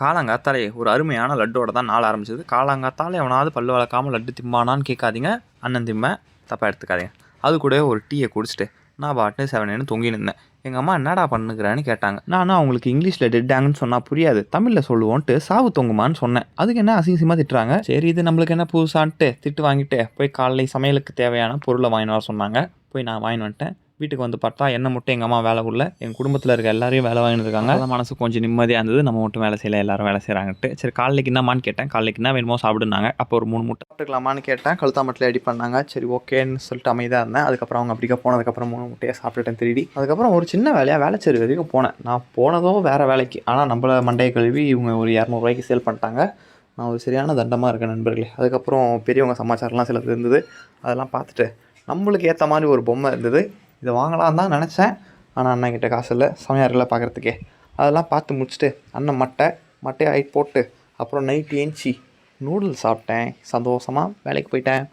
காலங்காத்தாலே ஒரு அருமையான லட்டோட தான் நாள் ஆரம்பிச்சது. காலங்காத்தால எவனாவது பல்லு விளக்காம லட்டு திம்பானான்னு கேட்காதீங்க. அண்ணன் திம்பேன், தப்பாக எடுத்துக்காதீங்க. அது கூட ஒரு டீயை குடிச்சிட்டு நான் பாட்டு செவனேன்னு தொங்கி நின்றேன். எங்கள் அம்மா என்னடா பண்ணுக்கிறேன்னு கேட்டாங்க. நானும் அவங்களுக்கு இங்கிலீஷில் டெட்டாங்கன்னு சொன்னால் புரியாது, தமிழில் சொல்லுவோன்ட்டு சாவு தொங்குமான்னு சொன்னேன். அதுக்கு என்ன அசிங்கமாக திட்டுறாங்க. சரி இது நம்மளுக்கு என்ன புதுசான்ட்டு திட்டு வாங்கிட்டு போய் காலையில் சமையலுக்கு தேவையான பொருளை வாங்கிட்டு வர சொன்னாங்க. போய் நான் வாங்கிட்டு வந்துட்டேன். வீட்டுக்கு வந்து பார்த்தா என்ன மட்டும் எங்கள் அம்மா வேலை உள்ள, எங்கள் குடும்பத்தில் இருக்க எல்லாரையும் வேலை வாங்கிட்டு இருக்காங்க. அதான் மனசு கொஞ்சம் நிம்மதியாக இருந்தது, நம்ம மட்டும் வேலை செய்யலை எல்லாரும் வேலை செய்கிறாங்கட்டு. சரி காலைக்கு என்னம்மான்னு கேட்டேன். காலைக்கு என்ன வேணுமோ சாப்பிடுனாங்க. அப்போ ஒரு 3 முட்டை சாப்பிட்டுக்கலாமான்னு கேட்டேன். கழுத்தாமட்டில் ரெடி பண்ணாங்க. சரி ஓகேன்னு சொல்லிட்டு அமைதியாக இருந்தேன். அதுக்கப்புறம் அவங்க அப்படிக்கா போனதுக்கப்புறம் 3 முட்டையை சாப்பிட்டுட்டேன் திருடி. அதுக்கப்புறம் ஒரு சின்ன வேலையாக வேலைச்சேரி வரைக்கும் போனேன். நான் போனதோ வேறு வேலைக்கு, ஆனால் நம்மள மண்டையை கழுவி இவங்க ஒரு 200 ரூபாய்க்கு சேல் பண்ணிட்டாங்க. நான் ஒரு சரியான தண்டமாக இருக்கேன் நண்பர்களே. அதுக்கப்புறம் பெரியவங்க சமாச்சாரம்லாம் சிலது இருந்தது, அதெல்லாம் பார்த்துட்டு நம்மளுக்கு ஏற்ற மாதிரி ஒரு பொம்மை இருந்தது. இதை வாங்கலாம் தான் நினச்சேன், ஆனால் அண்ணன்கிட்ட காசு இல்லை, சமையாரில் பார்க்குறதுக்கே. அதெல்லாம் பார்த்து முடிச்சுட்டு அண்ணன் மட்டையை ஆயிட்டு போட்டு அப்புறம் நைட்டு ஏஞ்சி நூடுல்ஸ் சாப்பிட்டேன். சந்தோஷமாக வேலைக்கு போயிட்டேன்.